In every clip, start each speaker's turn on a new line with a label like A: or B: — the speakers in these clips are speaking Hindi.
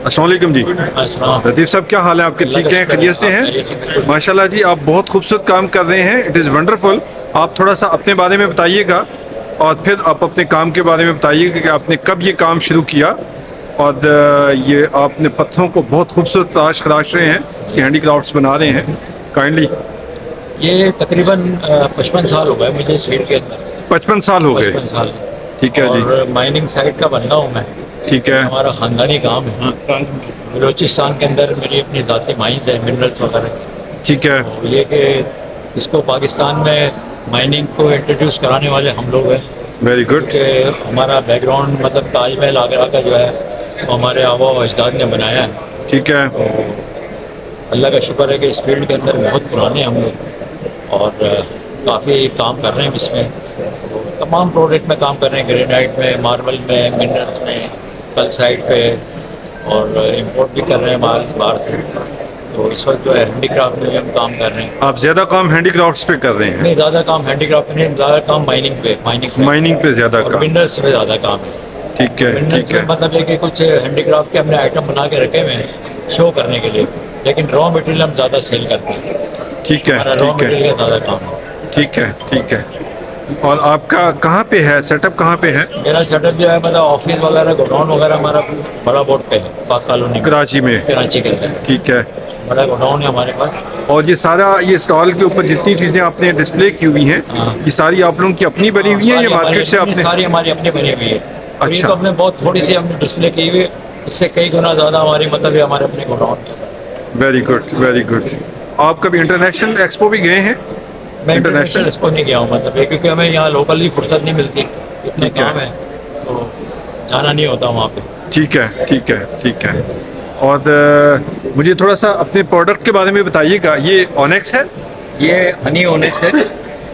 A: अस्सलाम वालेकुम जी। लतीफ़ साहब, क्या हाल है आपके? ठीक हैं, खैरियत से हैं? माशाल्लाह जी, आप बहुत खूबसूरत काम कर रहे हैं। It is wonderful. आप थोड़ा सा अपने बारे में बताइएगा और फिर आप अपने काम के बारे में बताइएगा कि आपने कब ये काम शुरू किया। और ये आपने पत्थरों को बहुत खूबसूरत तराश रहे हैं, उसके हैंडीक्राफ्ट्स बना रहे हैं। काइंडली।
B: ये तकरीबन 55 साल हो गए मुझे इस फील्ड के अंदर।
A: 55 साल हो गए?
B: 55 साल।
A: ठीक है जी।
B: और माइनिंग साइट का बंदा हूँ मैं।
A: ठीक
B: ये
A: है।
B: हमारा ख़ानदानी काम है। बलूचिस्तान के अंदर मेरी अपनी ज़ाती माइंस है, मिनरल्स वगैरह की।
A: ठीक है।
B: तो ये कि इसको पाकिस्तान में माइनिंग को इंट्रोड्यूस कराने वाले हम लोग हैं।
A: Very good.
B: क्योंकि हमारा बैकग्राउंड मतलब ताजमहल आगरा का जो है वो हमारे आबा व अजदाद ने बनाया है।
A: ठीक है।
B: तो अल्लाह का शुक्र है कि इस फील्ड के अंदर बहुत पुराने हम लोग और काफ़ी काम कर रहे हैं इसमें। तो तमाम प्रोडक्ट में काम कर रहे हैं, ग्रेनाइट में, मार्बल में, मिनरल्स में, कल साइड पे, और इंपोर्ट भी कर रहे हैं माल बाहर से। तो इस वक्त जो है हैंडीक्राफ्ट में भी हम काम कर रहे हैं।
A: आप ज़्यादा काम हैंडीक्राफ्ट्स पे कर रहे हैं?
B: नहीं, ज़्यादा काम हैंडीक्राफ्ट में नहीं, ज़्यादा काम माइनिंग पे,
A: माइनिंग पे ज़्यादा
B: और
A: काम?
B: मिनरल्स पे ज़्यादा काम है।
A: ठीक है।
B: मिनरल्स
A: ठीक
B: में
A: है।
B: मतलब ये कि कुछ हैंडीक्राफ्ट के हमने आइटम बना के रखे हुए हैं शो करने के लिए, लेकिन रॉ मटेरियल हम ज़्यादा सेल करते हैं।
A: ठीक है।
B: हमारा रॉ
A: ठीक है।
B: मटेरियल का ज़्यादा काम है।
A: ठीक है। ठीक है। और आपका कहाँ पे है सेटअप? कहाँ पे है?
B: मेरा सेटअप जो है मतलब ऑफिस वगैरह, गोडाउन वगैरह हमारा बड़ा बोर्ड पे है, पाक कॉलोनी में,
A: कराची में?
B: कराची के अंदर
A: ठीक है।
B: बड़ा गोडाउन है हमारे पास।
A: और ये सारा, ये स्टॉल के ऊपर जितनी चीज़ें आपने डिस्प्ले की हुई हैं,
B: हाँ।
A: ये सारी आप लोगों की अपनी बनी हुई हैं या मार्केट से आपने?
B: सारी हमारी अपनी बनी हुई है। और ये
A: अच्छा।
B: तो हमने बहुत थोड़ी सी हमने डिस्प्ले की हुई है, इससे कई गुना ज़्यादा हमारी मतलब ये हमारे अपने गोडाउन के।
A: Very good, very good. आप कभी इंटरनेशनल एक्सपो भी गए हैं?
B: मैं इंटरनेशनल एक्सपो नहीं गया हूँ, मतलब ये क्योंकि हमें यहाँ लोकली फुर्सत नहीं मिलती, इतने
A: ठीक है।
B: काम है तो जाना नहीं होता वहाँ पे।
A: ठीक है। ठीक है। ठीक है। और मुझे थोड़ा सा अपने प्रोडक्ट के बारे में बताइएगा। ये ऑनेक्स है?
B: ये हनी ओनेक्स है,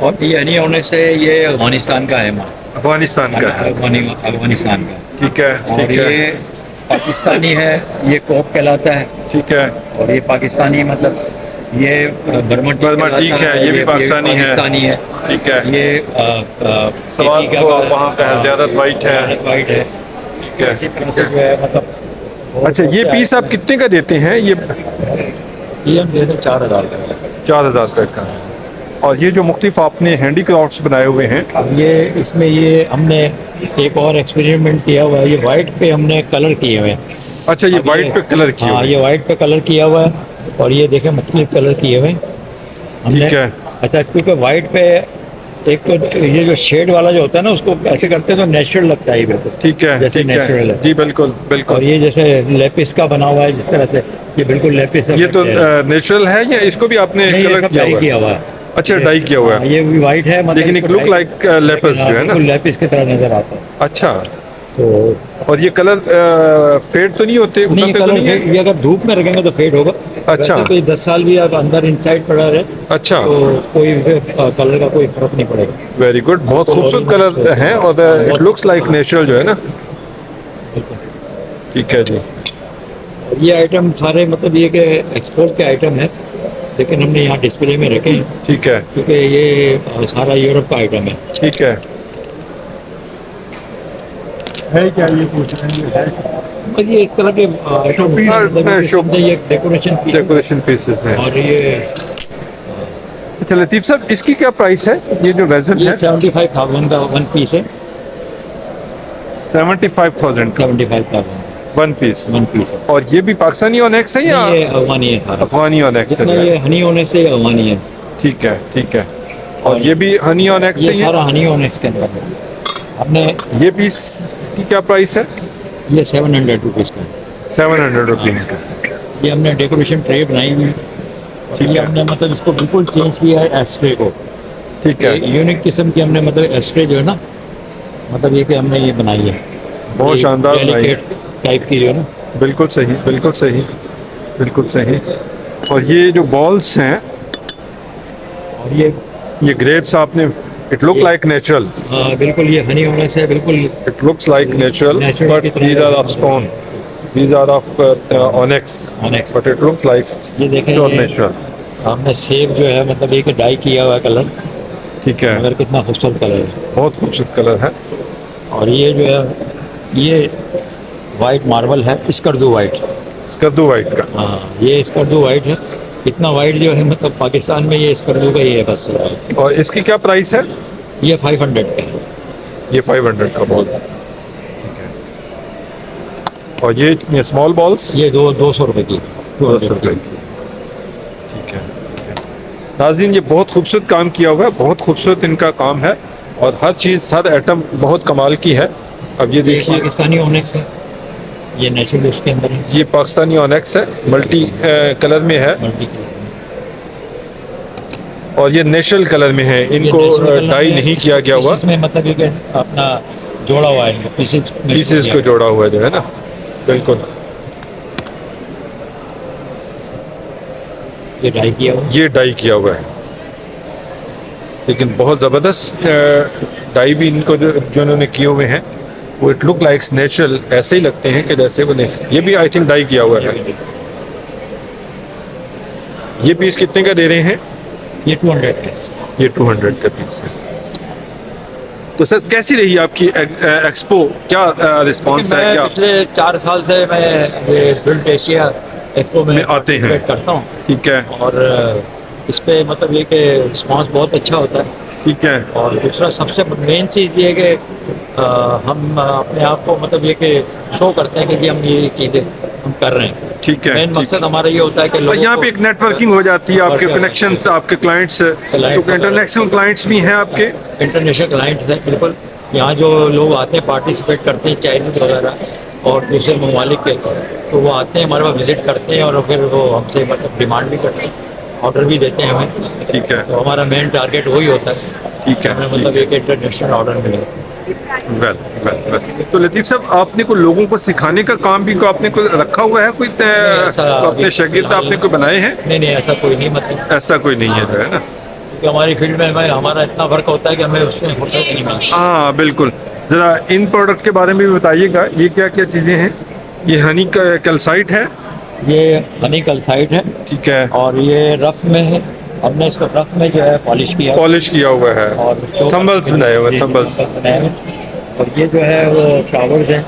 B: और ये हनी ओनेक्स है, ये अफगानिस्तान का है माल।
A: अफगानिस्तान का है?
B: अफगानिस्तान का।
A: ठीक है।
B: और
A: ठीक है।
B: ये पाकिस्तानी है, ये कोक कहलाता है।
A: ठीक है।
B: और ये पाकिस्तानी मतलब ये बर्मा
A: बर्मा टीक है, ये भी पाकिस्तानी है।
B: है।
A: ठीक है।
B: ये
A: सवाल का वहाँ पे है, ज़्यादा वाइट है।
B: वाइट है।
A: ठीक है।
B: इसी तरह से जो है मतलब
A: अच्छा, ये पीस आप कितने का देते हैं? ये
B: ये हम देते 4,000 का।
A: 4,000 रुपये का। और ये जो मुख्तलिफ आपने हैंडीक्राफ्ट्स बनाए हुए हैं,
B: ये इसमें ये हमने एक और एक्सपेरिमेंट किया हुआ है, ये वाइट पे हमने कलर किए हुए हैं।
A: अच्छा, ये
B: अब
A: वाइट पे कलर किए
B: हाँ,
A: हुए
B: ये
A: हैं?
B: वाइट पे कलर किया हुआ है, और ये देखें मुख्तलिफ कलर किए हुए हैं हमने।
A: ठीक है।
B: अच्छा, क्योंकि वाइट पे एक तो ये जो शेड वाला जो होता है ना, उसको ऐसे करते हैं तो नेचुरल लगता है बिल्कुल।
A: ठीक है।
B: जैसे
A: ठीक है।
B: नेचुरल है।
A: जी बिल्कुल
B: और
A: बिल्कुल।
B: ये जैसे लेपिस का बना हुआ है जिस तरह से, ये बिल्कुल लेपिस
A: ये तो नेचुरल है या इसको भी आपने
B: नहीं, ये
A: कलर
B: सब
A: किया
B: डाई
A: हुआ
B: किया
A: है?
B: हुआ है।
A: अच्छा, डाई किया हुआ
B: हाँ,
A: है।
B: ये भी वाइट है मतलब
A: लेकिन एक
B: इसको
A: लुक
B: डाई-
A: लाइक लेपर्स जो है ना?
B: बिल्कुल लेपिस की तरह नजर आता है।
A: अच्छा।
B: तो
A: और ये कलर फेड तो नहीं होते?
B: नहीं,
A: उतरते तो
B: कलर
A: नहीं है?
B: ये अगर धूप में रखेंगे तो फेड होगा।
A: अच्छा।
B: वैसे तो ये 10 साल भी आप अंदर इनसाइड पड़ा रहे
A: अच्छा।
B: तो कोई कलर का कोई फर्क नहीं पड़ेगा।
A: Very good. बहुत खूबसूरत कलर हैं और इट लुक्स लाइक नेचुरल जो है ना? ठीक है जी।
B: और ये आइटम सारे मतलब ये कि एक्सपोर्ट के आइटम है, लेकिन हमने यहाँ डिस्प्ले में रखे हैं
A: ठीक है।
B: क्योंकि ये सारा यूरोप का आइटम है।
A: ठीक है।
C: क्या ये पूछ रहे हैं?
B: और ये इस तरह के आइटम ये डेकोरेशन
A: पीसेस हैं।
B: और ये
A: अच्छा लतीफ़ साहब, इसकी क्या प्राइस है? ये जो रेज़न
B: ये
A: है?
B: 75,000 का वन पीस है।
A: 75,000 का
B: 75,000
A: वन पीस?
B: वन पीस है।
A: और ये भी पाकिस्तानी ऑनेक्स है या
B: ये अफगानी है सारा।
A: अफगानी ऑनेक्स
B: जितना
A: है?
B: ये हनी ओनेक्स है, ये अफगानी है।
A: ठीक है। ठीक है। और ये भी हनी ऑनेक्स
B: ये
A: है?
B: सारा हनी ओनेक्स के अंदर है। हमने
A: ये पीस की क्या प्राइस है?
B: ये 700 रुपीज़ का है।
A: 700 रुपीज़ का।
B: ये हमने डेकोरेशन ट्रे बनाई हुई है।
A: ठीक
B: ये
A: है।
B: हमने मतलब इसको बिल्कुल चेंज किया है एस्ट्रे को।
A: ठीक है।
B: यूनिक किस्म की हमने मतलब एस्ट्रे जो है ना, मतलब ये कि हमने ये बनाई है
A: बहुत
B: ये
A: शानदार बनाई है।
B: delicate टाइप की जो है ना।
A: बिल्कुल सही, बिल्कुल सही, बिल्कुल सही। और ये जो बॉल्स हैं,
B: और
A: ये ग्रेप्स आपने, इट लुक लाइक नेचुरल,
B: बिल्कुल ये हनी ओनेक्स है, बिल्कुल
A: it looks like natural,
B: Natural
A: but
B: की तरह
A: these are of stone, these are of onyx,
B: onyx.
A: But it looks like
B: ये देखें,
A: प्योर
B: ये
A: नेचुरल।
B: हमने सेब जो है मतलब एक डाई किया हुआ है कलर,
A: ठीक है।
B: मगर कितना खूबसूरत कलर है।
A: बहुत खूबसूरत कलर है।
B: और ये जो है ये वाइट मार्बल है, स्कर्दू वाइट।
A: स्कर्दू वाइट का।
B: हाँ, ये स्कर्दू वाइट है। इतना वाइट जो है मतलब पाकिस्तान में ये स्कर्दू का ही है बस।
A: और इसकी क्या प्राइस है?
B: ये 500 का है।
A: ये 500 का बॉल। और ये स्मॉल बॉल्स
B: ये 200 रुपये की।
A: 200 रुपये की। ठीक है। नाज़रीन, ये बहुत खूबसूरत काम किया हुआ है, बहुत खूबसूरत इनका काम है और हर चीज़, हर आइटम बहुत कमाल की है। अब ये
B: ये
A: देखिए,
B: पाकिस्तानी ओनेक्स है। ये नेचुरल उसके अंदर है।
A: ये पाकिस्तानी ऑनेक्स है, मल्टी कलर में है
B: मल्टी कलर में।
A: और ये नेचुरल कलर में है,
B: ये
A: इनको
B: नेचुरल कलर
A: डाई
B: में
A: नहीं किया गया हुआ,
B: इसमें मतलब ये कि अपना जोड़ा हुआ है पीसेस
A: पीसेस को जोड़ा हुआ है जो है ना, बिल्कुल।
B: ये डाई किया हुआ है।
A: ये डाई किया हुआ है, लेकिन बहुत ज़बरदस्त डाई भी इनको जो इन्होंने किए हुए हैं, वो इट लुक लाइक्स नेचुरल, ऐसे ही लगते हैं कि जैसे वो नहीं। ये भी आई थिंक डाई किया हुआ है। ये पीस कितने का दे रहे हैं?
B: ये 200 है।
A: ये 200 का पीस है। तो सर, कैसी रही आपकी एक्सपो? क्या रिस्पॉन्स है?
B: मैं
A: क्या
B: पिछले 4 साल से मैं ये बिल्ड एशिया एक्सपो में
A: में आते हैं?
B: participate करता हूँ।
A: ठीक है,
B: और इस पे मतलब ये कि रिस्पॉन्स बहुत अच्छा होता है।
A: ठीक है,
B: और दूसरा सबसे मेन चीज़ ये है कि हम अपने आप को मतलब ये कि शो करते हैं कि जी हम ये चीज़ें हम कर रहे हैं।
A: ठीक है।
B: मेन
A: ठीक
B: मकसद हमारा ये होता है कि
A: और
B: लोगों
A: यहाँ
B: को
A: पे एक नेटवर्किंग हो जाती है, आपके कनेक्शंस, आपके क्लाइंट्स, तो इंटरनेशनल क्लाइंट्स भी हैं आपके?
B: इंटरनेशनल क्लाइंट्स हैं बिल्कुल। यहाँ जो लोग आते हैं पार्टिसिपेट करते हैं, चाइनीज़ वगैरह और दूसरे ममालिक के, तो वो आते हैं हमारे पास विजिट करते हैं और फिर वो हमसे मतलब डिमांड भी करते हैं, ऑर्डर भी देते हैं हमें।
A: ठीक है,
B: तो हमारा मेन टारगेट वही होता है।
A: ठीक है,
B: हमें मतलब एक इंटरनेशनल ऑर्डर मिले।
A: Well well well. तो लतीफ़ साहब, आपने को लोगों को सिखाने का काम भी को आपने को रखा हुआ है? कोई
B: ऐसा
A: अपने
B: अभी
A: शागिर्द
B: फिलहाल
A: आपने को बनाए हैं?
B: नहीं, ऐसा कोई नहीं मतलब।
A: ऐसा कोई नहीं है जो है ना।
B: क्योंकि हमारी फील्ड में हमारा इतना वर्क होता है कि हमें उसमें फुर्सत नहीं मिलती।
A: हाँ बिल्कुल। ज़रा इन प्रोडक्ट के बारे में भी बताइएगा, ये क्या क्या चीज़ें हैं? ये हनी कैल्साइट है।
B: ये हनी कैल्साइट है
A: ठीक है,
B: और ये रफ में है। हमने इसको रफ में जो है पॉलिश किया
A: पॉलिश किया हुआ है,
B: और
A: थंबल्स बनाए हुए, थंबल्स।
B: बनाए हुए। और ये जो है वो फ्लावर्स हैं।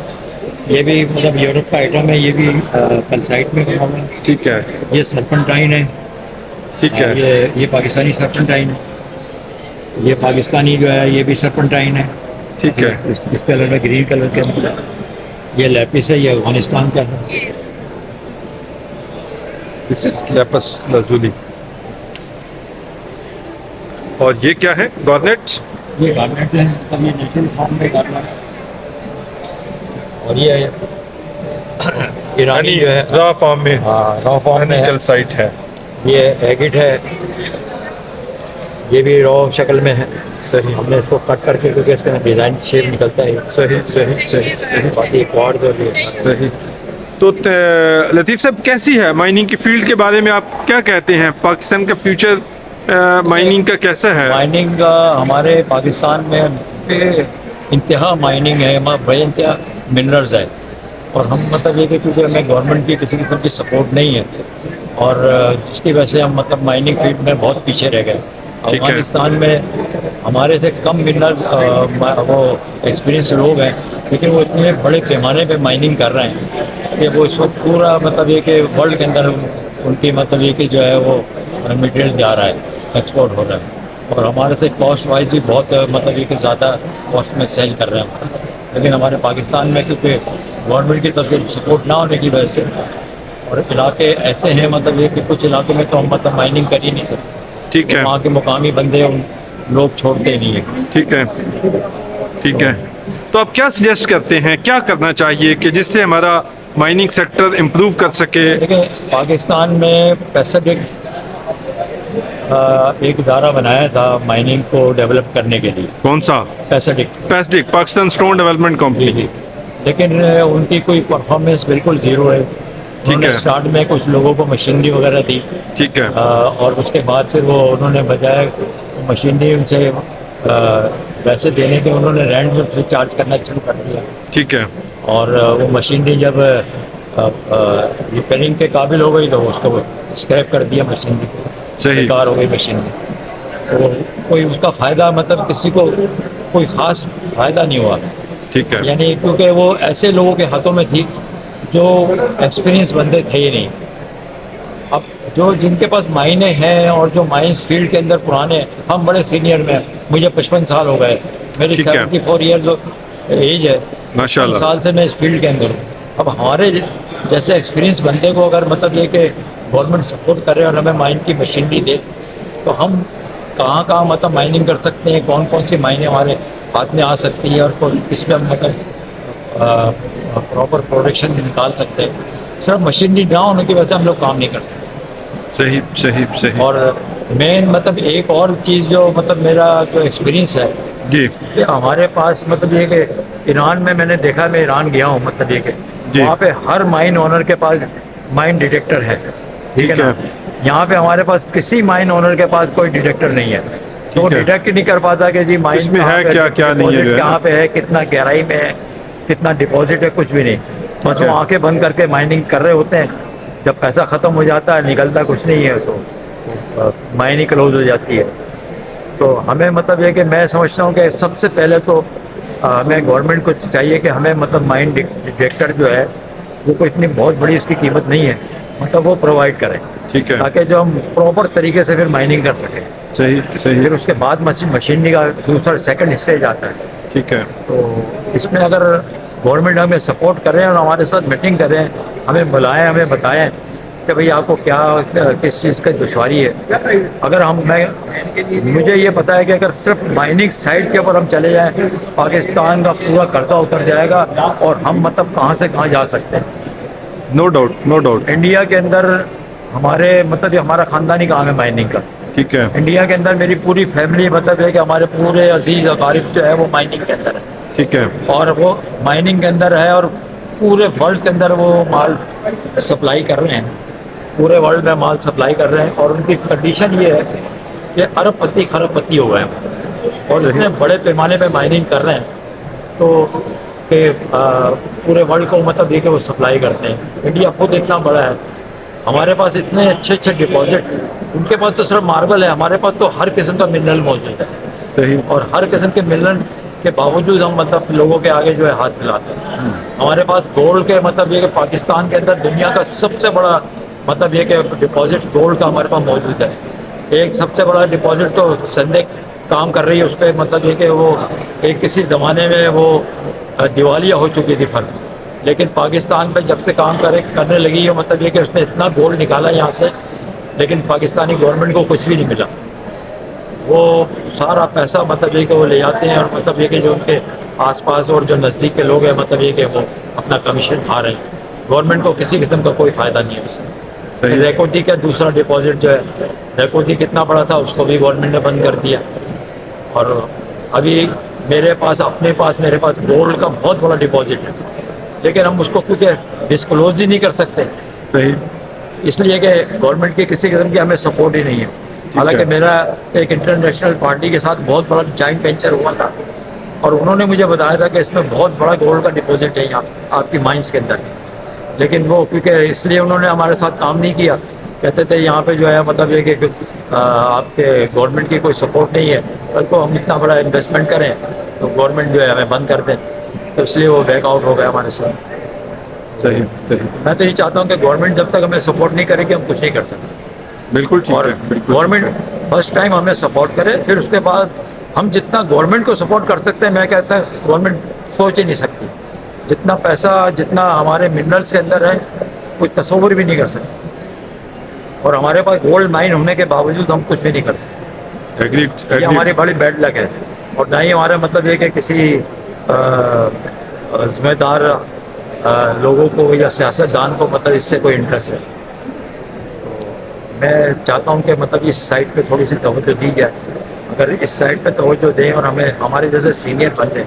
B: ये भी मतलब यूरोप का आइटम है। ये भी कैल्साइट में बना हुआ है।
A: ठीक है,
B: ये सर्पेंटाइन है।
A: ठीक है,
B: ये पाकिस्तानी सर्पेंटाइन है। ये पाकिस्तानी जो है ये भी सर्पेंटाइन है।
A: ठीक है,
B: इस कलर में ग्रीन कलर के अंदर। ये लैपिस है, ये अफगानिस्तान का है।
A: This is Lapis lazuli. और ये क्या है? गार्नेट।
B: ये गार्नेट है, मतलब ये नेचुरल फॉर्म में गार्नेट। और ये ईरानी जो है
A: रॉ फॉर्म में,
B: हाँ रॉ फॉर्म में है।
A: कैल्साइट है।
B: ये एगिट है। ये भी रॉ शक्ल में है।
A: सही,
B: हमने इसको कट करके, क्योंकि इसका डिज़ाइन शेप निकलता है।
A: सही, सही, सही,
B: बाकी एक और जो भी है।
A: सही। तो लतीफ़ साहब, कैसी है माइनिंग की फील्ड के बारे में आप क्या कहते हैं? पाकिस्तान का फ्यूचर माइनिंग का कैसा है?
B: माइनिंग हमारे पाकिस्तान में इंतहा माइनिंग है, बड़े इंतहा मिनरल्स है। और हम मतलब ये कि क्योंकि हमें गवर्नमेंट की किसी किस्म की सपोर्ट नहीं है और जिसकी वजह से हम मतलब माइनिंग फील्ड में बहुत पीछे रह गए। अफगानिस्तान में हमारे से कम मिनरल्स वो एक्सपीरियंस लोग हैं, लेकिन वो इतने बड़े पैमाने पे माइनिंग कर रहे हैं कि वो इस वक्त पूरा मतलब ये कि वर्ल्ड के अंदर उनकी मतलब ये कि जो है वो मटेरियल जा रहा है, एक्सपोर्ट हो रहा है। और हमारे से कॉस्ट वाइज भी बहुत मतलब ये कि ज़्यादा कॉस्ट में सेल कर रहे हैं। लेकिन हमारे पाकिस्तान में क्योंकि गवर्नमेंट की तरफ से सपोर्ट ना होने की वजह से, और इलाके ऐसे हैं मतलब ये कि कुछ इलाकों में तो हम मतलब माइनिंग कर ही नहीं सकते।
A: ठीक है,
B: वहाँ के मुकामी बंदे उन लोग छोड़ते ही नहीं है।
A: ठीक है, ठीक है। तो आप क्या सजेस्ट करते हैं, क्या करना चाहिए कि जिससे हमारा माइनिंग सेक्टर इम्प्रूव कर सके?
B: देखिए, पाकिस्तान में पैसिफिक एक इदारा बनाया था माइनिंग को डेवलप करने के लिए।
A: कौन सा?
B: पैसिफिक
A: पाकिस्तान स्टोन डेवलपमेंट
B: जी
A: कंपनी।
B: जी। लेकिन उनकी कोई परफॉर्मेंस बिल्कुल ज़ीरो है।
A: ठीक है,
B: स्टार्ट में कुछ लोगों को मशीनरी वगैरह दी
A: ठीक है,
B: और उसके बाद फिर वो उन्होंने बजाय मशीनरी उनसे पैसे देने के उन्होंने रेंट में फिर चार्ज करना शुरू कर दिया।
A: ठीक है,
B: और वो मशीनरी जब रिपेयरिंग के काबिल हो गई तो उसको स्क्रैप कर दिया मशीनरी को।
A: सही,
B: बेकार हो गई मशीनरी। तो कोई उसका फ़ायदा मतलब किसी को कोई ख़ास फ़ायदा नहीं हुआ।
A: ठीक है,
B: यानी क्योंकि वो ऐसे लोगों के हाथों में थी जो एक्सपीरियंस बंदे थे ही नहीं। अब जो जिनके पास माइने हैं और जो माइंस फील्ड के अंदर पुराने हैं, हम बड़े सीनियर में हैं। मुझे 55 साल हो गए, मेरी
A: ठीक है।
B: 74 ईयर्स एज है।
A: माशाल्लाह।
B: 55 साल से मैं इस फील्ड के अंदर हूँ। अब हमारे जैसे एक्सपीरियंस बंदे को अगर मतलब ये कि गवर्नमेंट सपोर्ट करे और हमें माइन की मशीनरी दे, तो हम कहाँ कहाँ मतलब माइनिंग कर सकते हैं, कौन कौन सी माइनें हमारे हाथ में आ सकती है और किस में हम मतलब प्रॉपर प्रोडक्शन निकाल सकते हैं। सिर्फ मशीनरी ना होने की वजह से हम लोग काम नहीं कर सकते।
A: सही सही सही।
B: और मेन मतलब एक और चीज़ जो मतलब मेरा जो एक्सपीरियंस है
A: जी
B: कि हमारे पास मतलब ये कि ईरान में मैंने देखा, मैं ईरान गया हूँ, मतलब ये कि
A: जी।
B: वहाँ पे हर माइन ओनर के पास माइन डिटेक्टर है। ठीक है ना। यहाँ पे हमारे पास किसी माइन ओनर के पास कोई डिटेक्टर नहीं है, तो वो
A: ठीक है।
B: डिटेक्ट नहीं कर पाता कि जी माइन
A: इसमें
B: कहाँ
A: है
B: पे
A: क्या क्या नहीं है
B: डिपॉजिट
A: जो है ना।
B: कहाँ पे है, कितना गहराई में है, कितना डिपॉजिट है, कुछ भी नहीं। बस
A: है।
B: वो आंखें बंद करके माइनिंग कर रहे होते हैं। जब पैसा ख़त्म हो जाता है, निकलता कुछ नहीं है, तो माइनिंग क्लोज हो जाती है। तो हमें मतलब ये कि मैं समझता हूँ कि सबसे पहले तो हमें गवर्नमेंट को चाहिए कि हमें मतलब माइन डिटेक्टर जो है वो कोई इतनी बहुत बड़ी इसकी कीमत नहीं है, मतलब वो प्रोवाइड करें,
A: ठीक है।
B: ताकि जो हम प्रॉपर तरीके से फिर माइनिंग कर सकें।
A: सही सही।
B: फिर उसके बाद मशीनरी का दूसरा सेकंड स्टेज आता है।
A: ठीक है।
B: तो इसमें अगर गवर्नमेंट हमें सपोर्ट करें और हमारे साथ मीटिंग करें, हमें बुलाएं, हमें बताएं कि भाई आपको क्या किस चीज़ की दुश्वारी है। अगर मुझे ये पता है कि अगर सिर्फ माइनिंग साइड के ऊपर हम चले जाएं, पाकिस्तान का पूरा कर्जा उतर जाएगा और हम मतलब कहाँ से कहाँ जा सकते हैं।
A: No doubt no doubt.
B: India के अंदर हमारे मतलब ये हमारा ख़ानदानी काम है माइनिंग का।
A: ठीक है।
B: इंडिया के अंदर मेरी पूरी फैमिली मतलब है कि हमारे पूरे अजीज़ अकारिब जो है वो माइनिंग के अंदर है,
A: ठीक है।
B: और वो माइनिंग के अंदर है और पूरे वर्ल्ड के अंदर वो माल सप्लाई कर रहे हैं, पूरे वर्ल्ड में माल सप्लाई कर रहे हैं। और उनकी कंडीशन ये है कि अरबपति खरबपति हो गए हैं और इतने बड़े पैमाने पे माइनिंग कर रहे हैं, तो कि पूरे वर्ल्ड को मतलब ये कि वो सप्लाई करते हैं। इंडिया खुद इतना बड़ा है, हमारे पास इतने अच्छे अच्छे डिपॉजिट, उनके पास तो सिर्फ मार्बल है, हमारे पास तो हर किस्म का मिनरल मौजूद है।
A: सही।
B: और हर किस्म के मिनरल के बावजूद हम मतलब लोगों के आगे जो है हाथ मिलाते हैं। हमारे पास गोल्ड के मतलब ये कि पाकिस्तान के अंदर दुनिया का सबसे बड़ा मतलब ये कि डिपॉजिट गोल्ड का हमारे पास मौजूद है। एक सबसे बड़ा डिपॉजिट तो संदेक काम कर रही है उस पर, मतलब ये कि वो एक किसी ज़माने में वो दिवालिया हो चुकी थी फर्म, लेकिन पाकिस्तान पे जब से काम करने लगी है, मतलब ये कि उसने इतना गोल्ड निकाला यहाँ से, लेकिन पाकिस्तानी गवर्नमेंट को कुछ भी नहीं मिला। वो सारा पैसा मतलब ये कि वो ले जाते हैं और मतलब ये कि जो उनके आसपास और जो नज़दीक के लोग हैं मतलब ये कि वो अपना कमीशन खा रहे हैं। गवर्नमेंट को किसी किस्म का कोई फ़ायदा नहीं है उससे।
A: सही।
B: रेकोटी का दूसरा डिपॉजिट जो है, रेकोटी कितना बड़ा था उसको भी गवर्नमेंट ने बंद कर दिया। और अभी मेरे पास गोल्ड का बहुत बड़ा डिपॉजिट है, लेकिन हम उसको क्योंकि डिस्क्लोज ही नहीं कर सकते,
A: सही।
B: इसलिए कि गवर्नमेंट की किसी किस्म की हमें सपोर्ट ही नहीं है। हालांकि मेरा एक इंटरनेशनल पार्टी के साथ बहुत बड़ा जॉइंट वेंचर हुआ था और उन्होंने मुझे बताया था कि इसमें बहुत बड़ा गोल्ड का डिपॉजिट है यहाँ आपकी माइंस के अंदर, लेकिन वो क्योंकि इसलिए उन्होंने हमारे साथ काम नहीं किया। कहते थे यहाँ पे जो है मतलब ये कि आपके गवर्नमेंट की कोई सपोर्ट नहीं है, कल को हम इतना बड़ा इन्वेस्टमेंट करें तो गवर्नमेंट जो है हमें बंद कर दें, तो इसलिए वो बैकआउट हो गया हमारे साथ।
A: सही सही।
B: मैं तो ये चाहता हूँ कि गवर्नमेंट जब तक हमें सपोर्ट नहीं करेगी हम कुछ नहीं कर सकते।
A: बिल्कुल ठीक
B: और
A: है। बिल्कुल।
B: गवर्नमेंट फर्स्ट टाइम हमें सपोर्ट करे, फिर उसके बाद हम जितना गवर्नमेंट को सपोर्ट कर सकते हैं, मैं कहता हूँ गवर्नमेंट सोच ही नहीं सकती। जितना पैसा जितना हमारे मिनरल्स के अंदर है कोई तस्वीर भी नहीं कर सकते, और हमारे पास गोल्ड माइन होने के बावजूद हम कुछ भी नहीं करते।
A: एग्रीड।
B: ये हमारी बड़ी बैड लक है। और ना ही हमारा मतलब ये कि किसी जिम्मेदार लोगों को या सियासतदान को मतलब इससे कोई इंटरेस्ट है। मैं चाहता हूँ कि मतलब इस साइड पे थोड़ी सी तवज्जो दी जाए। अगर इस साइड पे तवज्जो दें और हमें हमारे जैसे सीनियर बंदे,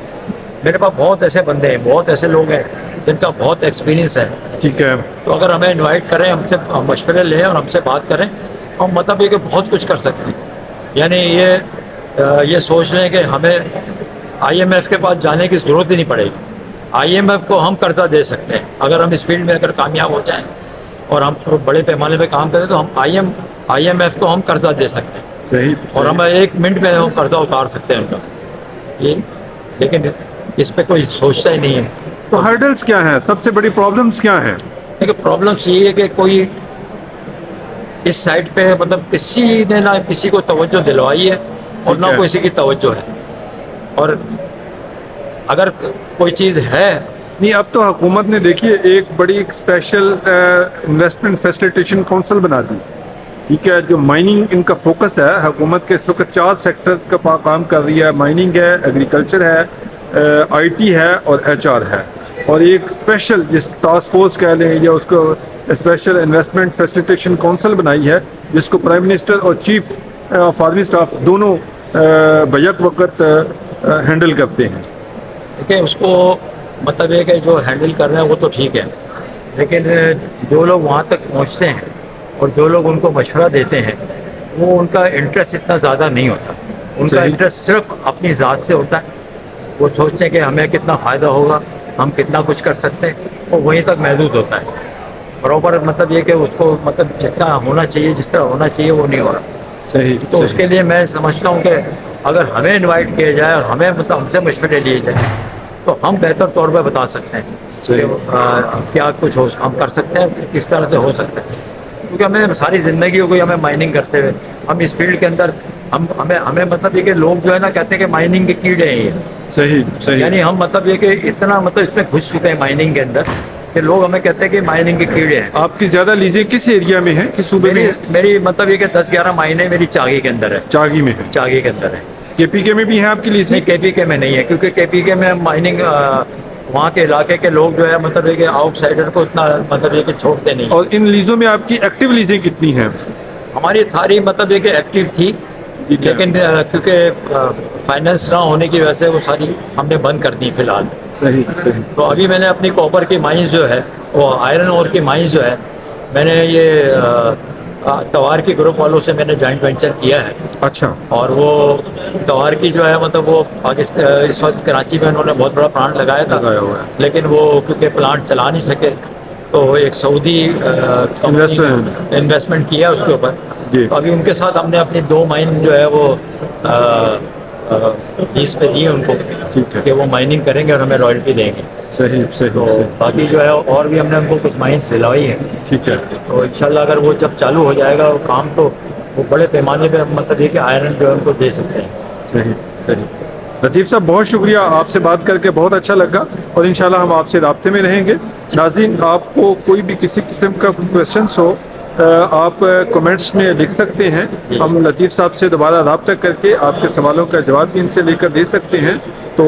B: मेरे पास बहुत ऐसे बंदे हैं, बहुत ऐसे लोग हैं जिनका बहुत एक्सपीरियंस है,
A: ठीक है।
B: तो अगर हमें इनवाइट करें, हमसे मशवरे लें और हमसे बात करें, हम मतलब ये कि बहुत कुछ कर सकते हैं। यानी ये सोच लें कि हमें IMF के पास जाने की ज़रूरत ही नहीं पड़ेगी। IMF को हम कर्जा दे सकते हैं अगर हम इस फील्ड में अगर कामयाब हो जाएं और हम बड़े पैमाने पे काम करें, तो हम IMF को हम कर्जा दे सकते हैं।
A: सही।
B: और हम 1 मिनट में हम कर्जा उतार सकते हैं उनका। ये लेकिन इस पे कोई सोचता ही नहीं है।
A: तो हर्डल्स क्या हैं, सबसे बड़ी प्रॉब्लम्स क्या हैं?
B: देखिए प्रॉब्लम्स ये है कि कोई इस साइड पे मतलब किसी ने ना किसी को तवज्जो दिलवाई है और
A: ठीक
B: ना
A: है।
B: किसी की तवज्जो है। और अगर कोई चीज़ है
A: नहीं, अब तो हुकूमत ने देखिए एक बड़ी स्पेशल इन्वेस्टमेंट फैसिलिटेशन काउंसिल बना दी। ठीक है, जो माइनिंग इनका फोकस है, हुकूमत के इस वक्त 4 सेक्टर का काम कर रही है। माइनिंग है, एग्रीकल्चर है, आईटी है और एचआर है। और एक स्पेशल जिस टास्क फोर्स कह लें या उसको स्पेशल इन्वेस्टमेंट फैसिलिटेशन काउंसिल बनाई है, जिसको प्राइम मिनिस्टर और चीफ ऑफ आर्मी स्टाफ दोनों बैक वक्त हैंडल करते हैं।
B: देखिए उसको मतलब ये कि जो हैंडल कर रहे हैं वो तो ठीक है, लेकिन जो लोग वहाँ तक पहुँचते हैं और जो लोग उनको मशवरा देते हैं वो उनका इंटरेस्ट इतना ज़्यादा नहीं होता। उनका
A: सही।
B: इंटरेस्ट सिर्फ अपनी ज़ात से होता है। वो सोचते हैं कि हमें कितना फ़ायदा होगा, हम कितना कुछ कर सकते हैं, वो वहीं तक महदूद होता है। बराबर मतलब ये कि उसको मतलब जितना होना चाहिए, जिस तरह होना चाहिए वो नहीं हो रहा।
A: सही।
B: तो उसके लिए मैं समझता हूँ कि अगर हमें इनवाइट किया जाए और हमें मतलब हमसे मशवरे लिए जाए तो हम बेहतर तौर पर बता सकते हैं
A: सही।
B: कि क्या कुछ हो हम कर सकते हैं, किस तरह से हो सकता है। क्योंकि हमें सारी ज़िंदगी हो गई हमें माइनिंग करते हुए। हम इस फील्ड के अंदर हमें मतलब ये कि लोग जो है ना कहते हैं कि माइनिंग के कीड़े हैं ये।
A: सही। सही।
B: यानी हम मतलब ये कि इतना मतलब इसमें घुस चुके हैं माइनिंग के अंदर कि लोग हमें कहते हैं कि माइनिंग के कीड़े हैं।
A: आपकी ज्यादा लीजें किस एरिया में हैं, किस सूबे में
B: मेरी
A: हैं?
B: मेरी मतलब ये कि 10-11 माइने मेरी चागी के अंदर है।
A: चागी में है।
B: चागी के अंदर है।
A: केपीके में भी हैं आपकी लीजें?
B: नहीं, केपीके में नहीं है, क्योंकि केपीके में माइनिंग वहाँ के इलाके के लोग जो है मतलब ये कि आउटसाइडर को इतना मतलब ये कि छोड़ते नहीं।
A: और इन लीजों में आपकी एक्टिव लीजें कितनी हैं?
B: हमारी सारी मतलब ये कि एक्टिव थी,
A: ठीक है।
B: लेकिन क्योंकि फाइनेंस ना होने की वजह से वो सारी हमने बंद कर दी फिलहाल।
A: सही। सही।
B: तो अभी मैंने अपनी कॉपर की माइंस जो है वो आयरन ओर की माइंस जो है मैंने ये तवार की ग्रुप वालों से मैंने जॉइंट वेंचर किया है।
A: अच्छा।
B: और वो तवार की जो है मतलब वो पाकिस्तान इस वक्त कराची में उन्होंने बहुत बड़ा प्लांट लगाया था,
A: लगाया हुआ है।
B: लेकिन वो क्योंकि प्लांट चला नहीं सके तो एक सऊदी
A: इन्वेस्टर
B: इन्वेस्टमेंट किया उसके ऊपर।
A: जी।
B: तो अभी उनके साथ हमने अपनी 2 माइन जो है वो लीज पे दी उनको,
A: ठीक है।
B: कि वो माइनिंग करेंगे और हमें रॉयल्टी देंगे।
A: सही। सही।
B: तो
A: सही।
B: बाकी जो है और भी हमने उनको कुछ माइंस दिलवाई है।
A: ठीक है।
B: तो इंशाल्लाह अगर वो जब चालू हो जाएगा वो काम तो वो बड़े पैमाने पे मतलब ये कि आयरन जो है उनको दे सकते हैं।
A: सही। सही। लतीफ़ साहब बहुत शुक्रिया, आपसे बात करके बहुत अच्छा लगा और इंशाल्लाह हम आपसे राब्ते में रहेंगे। नाज़रीन, आपको कोई भी किसी किस्म का क्वेश्चंस हो आप कमेंट्स में लिख सकते हैं। हम लतीफ़ साहब से दोबारा रब्ता करके आपके सवालों का जवाब भी इनसे लेकर दे सकते हैं। तो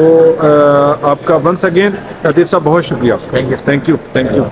A: आपका वंस अगेन लतीफ़ साहब बहुत शुक्रिया।
B: Thank you.
A: Thank you. Thank you.